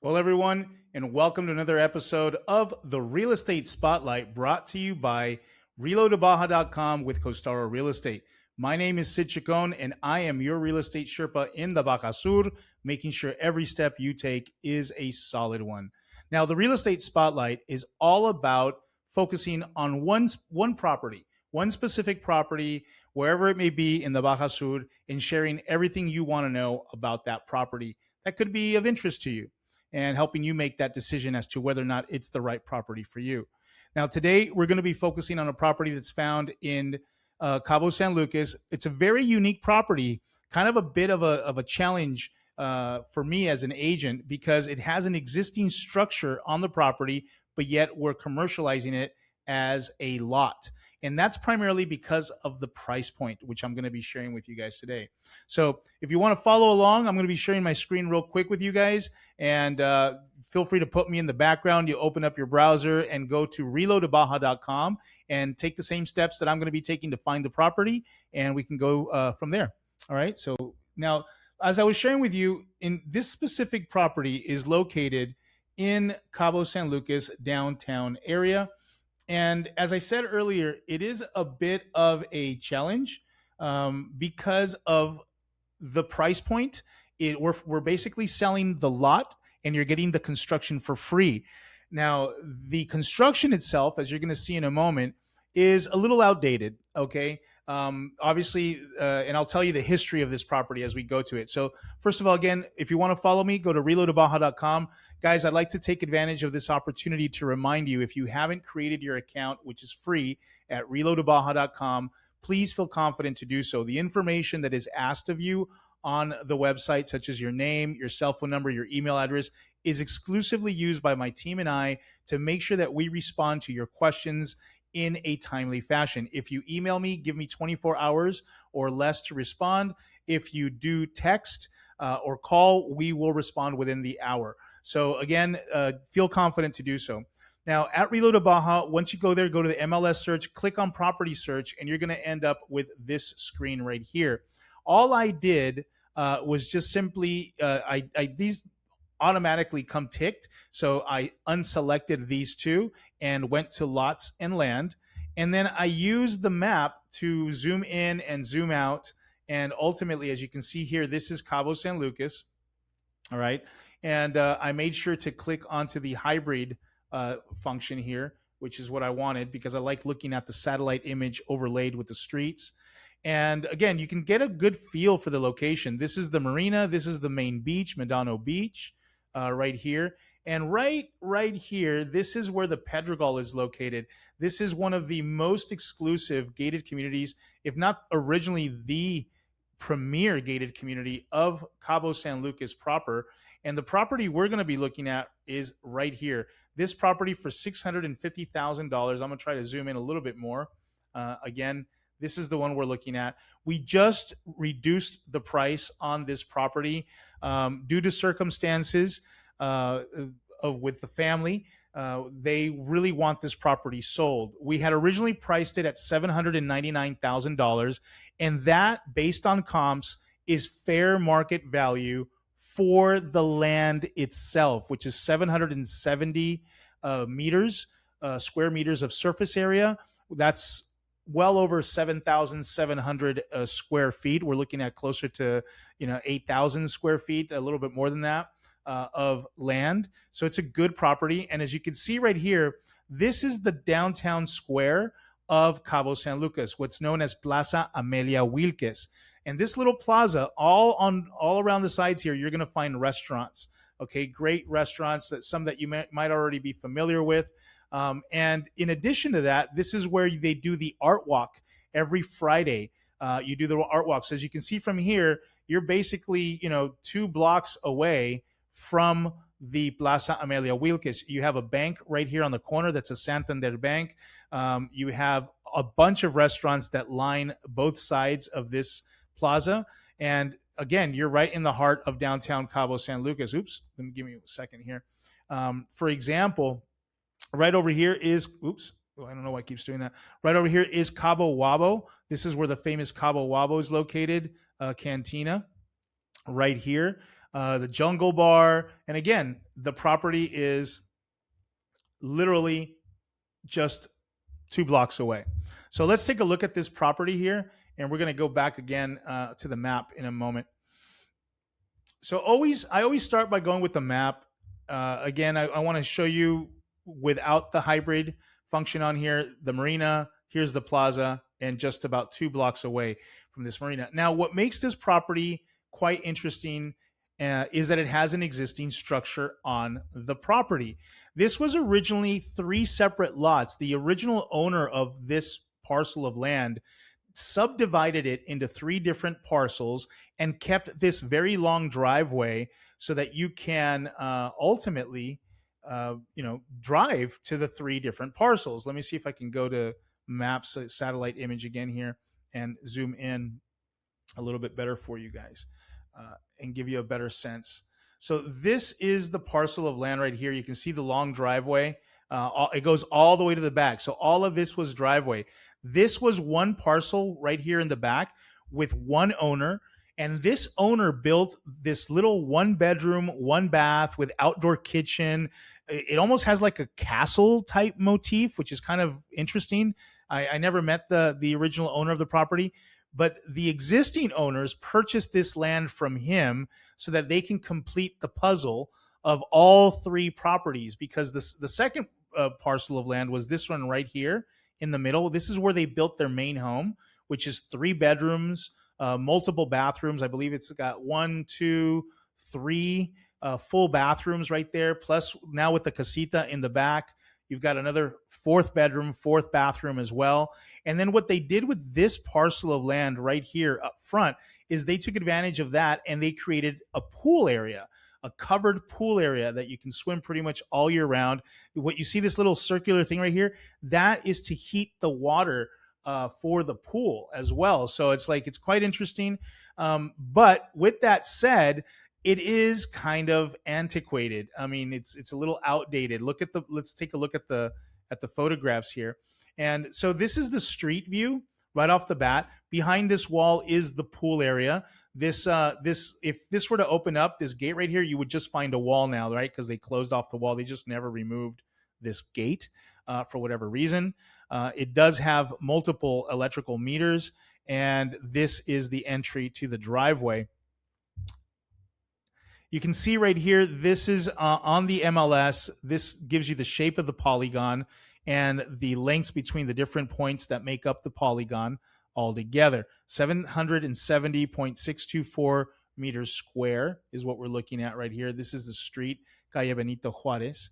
Well, everyone, and welcome to another episode of the Real Estate Spotlight brought to you by reloadtobaja.com with Costaro Real Estate. My name is Sid Chacon, and I am your real estate Sherpa in the Baja Sur, making sure every step you take is a solid one. Now, the Real Estate Spotlight is all about focusing on one property, one specific property, wherever it may be in the Baja Sur, and sharing everything you want to know about that property that could be of interest to you and helping you make that decision as to whether or not it's the right property for you. Now, today we're going to be focusing on a property that's found in Cabo San Lucas. It's a very unique property, kind of a bit of a challenge for me as an agent because it has an existing structure on the property, but yet we're commercializing it as a lot. And that's primarily because of the price point, which I'm going to be sharing with you guys today. So if you want to follow along, I'm going to be sharing my screen real quick with you guys. And feel free to put me in the background. You open up your browser and go to reloadtobaja.com and take the same steps that I'm going to be taking to find the property. And we can go from there. All right. So now, as I was sharing with you, in this specific property is located in Cabo San Lucas downtown area. And as I said earlier, it is a bit of a challenge because of the price point. We're basically selling the lot and you're getting the construction for free. Now, the construction itself, as you're going to see in a moment, is a little outdated, okay? Obviously, and I'll tell you the history of this property as we go to it. So first of all, again, if you want to follow me, go to reloadtobaja.com. Guys, I'd like to take advantage of this opportunity to remind you, if you haven't created your account, which is free at reloadtobaja.com, please feel confident to do so. The information that is asked of you on the website, such as your name, your cell phone number, your email address, is exclusively used by my team and I to make sure that we respond to your questions in a timely fashion. If you email me, give me 24 hours or less to respond. If you do text or call, we will respond within the hour. So again, feel confident to do so. Now at Reload to Baja, once you go there, go to the MLS search, click on property search, and you're going to end up with this screen right here. All I did was just simply, these automatically come ticked. So I unselected these two and went to lots and land. And then I used the map to zoom in and zoom out. And ultimately, as you can see here, this is Cabo San Lucas. All right. And I made sure to click onto the hybrid function here, which is what I wanted because I like looking at the satellite image overlaid with the streets. And again, you can get a good feel for the location. This is the marina. This is the main beach, Medano Beach, right here. And right here, this is where the Pedregal is located. This is one of the most exclusive gated communities, if not originally the premier gated community of Cabo San Lucas proper. And the property we're going to be looking at is right here. This property for $650,000. I'm going to try to zoom in a little bit more. Again, this is the one we're looking at. We just reduced the price on this property due to circumstances with the family. They really want this property sold. We had originally priced it at $799,000, and that, based on comps, is fair market value for the land itself, which is 770 square meters of surface area. That's well over 7,700 square feet. We're looking at closer to 8,000 square feet, a little bit more than that of land. So it's a good property. And as you can see right here, this is the downtown square of Cabo San Lucas, what's known as Plaza Amelia Wilques. And this little plaza, all around the sides here, you're going to find restaurants. Okay, great restaurants, some that you might already be familiar with. And in addition to that, this is where they do the art walk every Friday. You do the art walk. So as you can see from here, you're basically 2 blocks away from the Plaza Amelia Wilques. You have a bank right here on the corner. That's a Santander Bank. You have a bunch of restaurants that line both sides of this plaza. And again, you're right in the heart of downtown Cabo San Lucas. Oops, give me a second here. For example, right over here is, I don't know why it keeps doing that. Right over here is Cabo Wabo. This is where the famous Cabo Wabo is located, Cantina, right here. the Jungle Bar. And again, the property is literally just 2 blocks away. So let's take a look at this property here, and we're going to go back again to the map in a moment. So I always start by going with the map. Again, I want to show you without the hybrid function on here, the marina, here's the plaza, and just about 2 blocks away from this marina. Now, what makes this property quite interesting is that it has an existing structure on the property. This was originally 3 separate lots. The original owner of this parcel of land subdivided it into 3 different parcels and kept this very long driveway so that you can ultimately drive to the 3 different parcels. Let me see if I can go to maps, satellite image again here, and zoom in a little bit better for you guys and give you a better sense. So this is the parcel of land right here. You can see the long driveway. It goes all the way to the back. So all of this was driveway. This was one parcel right here in the back with one owner. And this owner built this little 1 bedroom, 1 bath with outdoor kitchen. It almost has like a castle type motif, which is kind of interesting. I never met the original owner of the property, but the existing owners purchased this land from him so that they can complete the puzzle of all 3 properties, because the second parcel of land was this one right here in the middle. This is where they built their main home, which is 3 bedrooms, multiple bathrooms. I believe it's got 1, 2, 3 full bathrooms right there. Plus, now with the casita in the back, you've got another 4th bedroom, 4th bathroom as well. And then what they did with this parcel of land right here up front is they took advantage of that and they created a pool area, a covered pool area that you can swim pretty much all year round. What you see, this little circular thing right here, that is to heat the water for the pool as well. So it's quite interesting. But with that said, it is kind of antiquated. I mean, it's a little outdated. Let's take a look at the photographs here. And so this is the street view right off the bat. Behind this wall is the pool area. This if this were to open up this gate right here, you would just find a wall now, right? Because they closed off the wall. They just never removed this gate for whatever reason. It does have multiple electrical meters, and this is the entry to the driveway. You can see right here, this is on the MLS. This gives you the shape of the polygon and the lengths between the different points that make up the polygon altogether. 770.624 meters square is what we're looking at right here. This is the street, Calle Benito Juarez.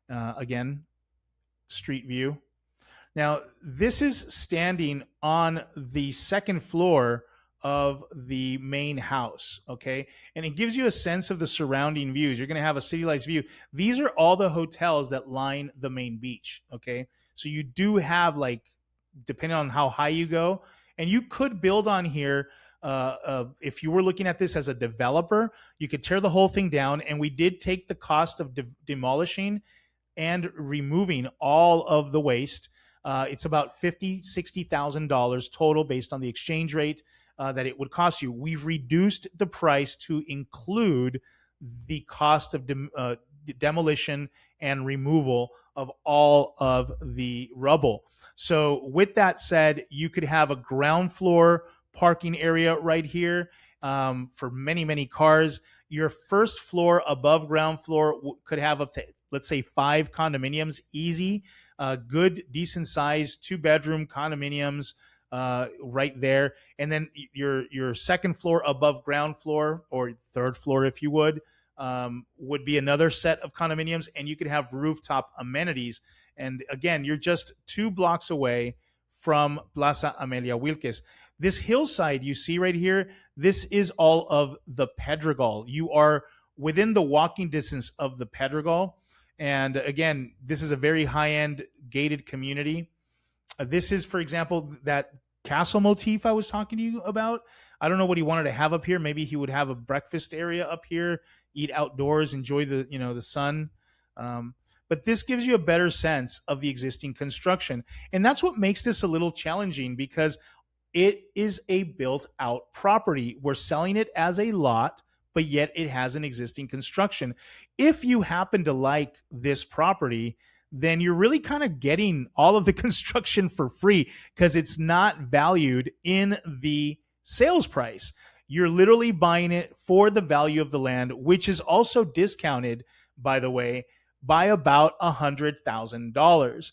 Again, street view. Now, this is standing on the 2nd floor of the main house, okay? And it gives you a sense of the surrounding views. You're going to have a city lights view. These are all the hotels that line the main beach, okay? So you do have, depending on how high you go, and you could build on here. If you were looking at this as a developer, you could tear the whole thing down, and we did take the cost of demolishing and removing all of the waste. It's about $50,000-$60,000 total based on the exchange rate that it would cost you. We've reduced the price to include the cost of demolition and removal of all of the rubble. So with that said, you could have a ground floor parking area right here for many, many cars. Your first floor above ground floor could have up to, let's say, 5 condominiums, easy, good, decent size, 2-bedroom condominiums right there. And then your 2nd floor above ground floor, or 3rd floor, if you would be another set of condominiums, and you could have rooftop amenities. And again, you're just 2 blocks away from Plaza Amelia Wilkes. This hillside you see right here, this is all of the Pedregal. You are within the walking distance of the Pedregal. And again, this is a very high-end gated community. This is, for example, that castle motif I was talking to you about. I don't know what he wanted to have up here. Maybe he would have a breakfast area up here, eat outdoors, enjoy the sun. But this gives you a better sense of the existing construction. And that's what makes this a little challenging, because it is a built-out property. We're selling it as a lot, but yet it has an existing construction. If you happen to like this property, then you're really kind of getting all of the construction for free because it's not valued in the sales price. You're literally buying it for the value of the land, which is also discounted, by the way, by about $100,000.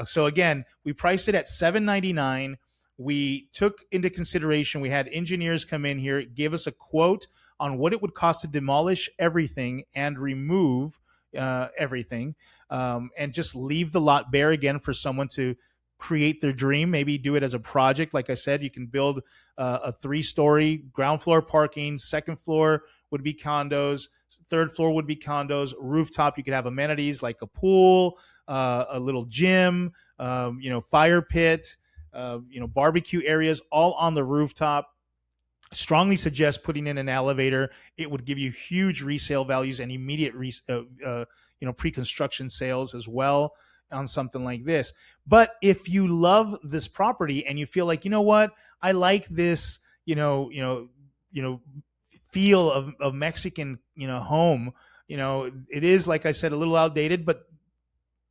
So again, we priced it at $799. We took into consideration, we had engineers come in here, give us a quote on what it would cost to demolish everything and remove everything, and just leave the lot bare again for someone to create their dream, maybe do it as a project. Like I said, you can build a 3-story, ground floor parking, second floor would be condos, third floor would be condos, rooftop you could have amenities like a pool, a little gym, fire pit, barbecue areas, all on the rooftop. Strongly suggest putting in an elevator. It would give you huge resale values and immediate pre-construction sales as well on something like this. But if you love this property and you feel like, you know what, I like this, feel of Mexican, home, it is, like I said, a little outdated, but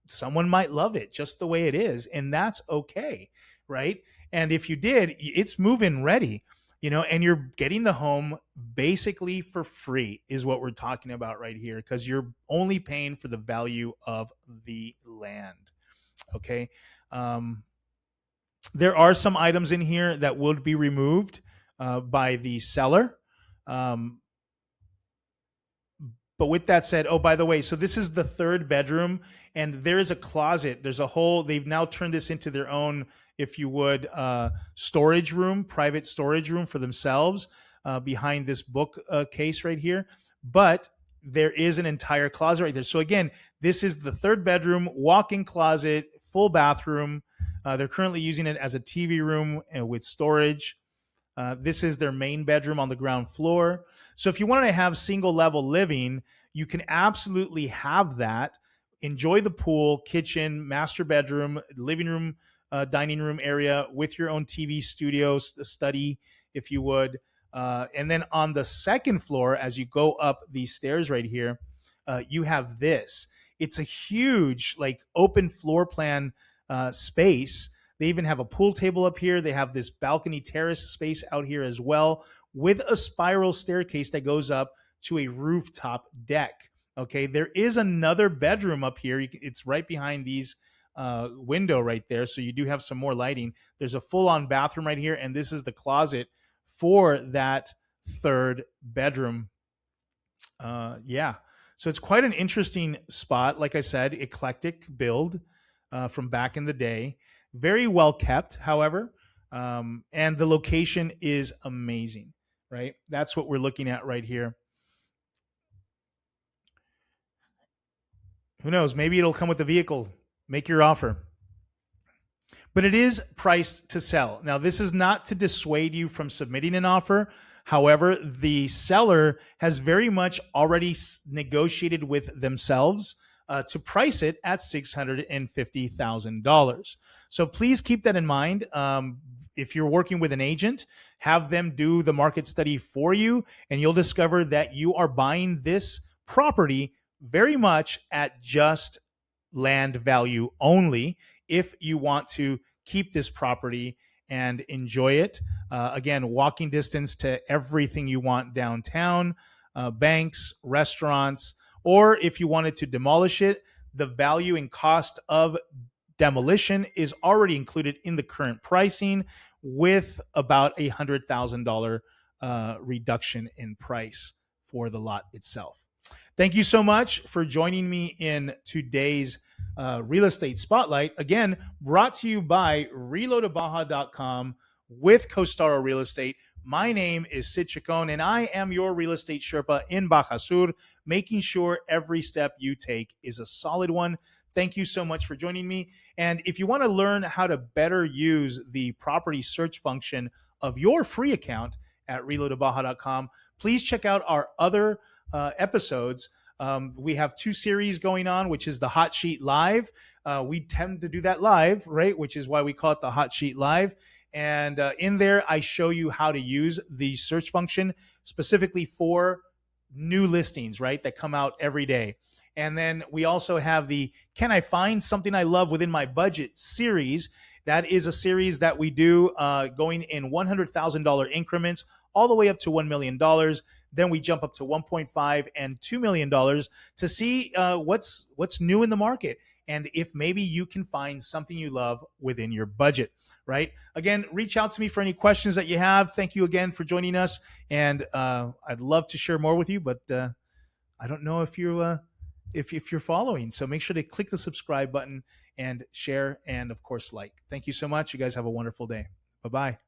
someone might love it just the way it is, and that's okay, right? And if you did, it's move-in ready, and you're getting the home basically for free is what we're talking about right here, because you're only paying for the value of the land. Okay. There are some items in here that would be removed by the seller. But with that said, oh, by the way, so this is the third bedroom, and there is a closet. There's a whole, they've now turned this into their own, if you would, storage room, private storage room for themselves behind this book case right here. But there is an entire closet right there. So again, this is the third bedroom, walk-in closet, full bathroom. They're currently using it as a TV room with storage. This is their main bedroom on the ground floor. So if you wanted to have single level living, you can absolutely have that. Enjoy the pool, kitchen, master bedroom, living room, dining room area with your own TV studio, study, if you would. And then on the second floor, as you go up these stairs right here, you have this. It's a huge, like, open floor plan space. They even have a pool table up here. They have this balcony terrace space out here as well, with a spiral staircase that goes up to a rooftop deck. Okay, there is another bedroom up here. It's right behind these window right there, so you do have some more lighting. There's a full-on bathroom right here, and this is the closet for that third bedroom. So it's quite an interesting spot. Like I said, eclectic build from back in the day. Very well kept, however, and the location is amazing, right? That's what we're looking at right here. Who knows? Maybe it'll come with the vehicle. Make your offer. But it is priced to sell. Now, this is not to dissuade you from submitting an offer. However, the seller has very much already negotiated with themselves to price it at $650,000. So please keep that in mind. If you're working with an agent, have them do the market study for you, and you'll discover that you are buying this property very much at just land value only if you want to keep this property and enjoy it. Again, walking distance to everything you want downtown, banks, restaurants, or if you wanted to demolish it, the value and cost of demolition is already included in the current pricing, with about $100,000 reduction in price for the lot itself. Thank you so much for joining me in today's Real Estate Spotlight. Again, brought to you by reloadtobaja.com with Costaro Real Estate. My name is Sid Chacon, and I am your real estate Sherpa in Baja Sur, making sure every step you take is a solid one. Thank you so much for joining me. And if you want to learn how to better use the property search function of your free account at reloadtobaja.com, please check out our other episodes. We have 2 series going on, which is the Hot Sheet Live. We tend to do that live, right? Which is why we call it the Hot Sheet Live. And in there, I show you how to use the search function specifically for new listings, right, that come out every day. And then we also have the Can I Find Something I Love Within My Budget series. That is a series that we do going in $100,000 increments all the way up to $1 million. Then we jump up to 1.5 and $2 million to see what's new in the market and if maybe you can find something you love within your budget, right? Again, reach out to me for any questions that you have. Thank you again for joining us. And I'd love to share more with you, but I don't know if you're following. So make sure to click the subscribe button and share and, of course, like. Thank you so much. You guys have a wonderful day. Bye-bye.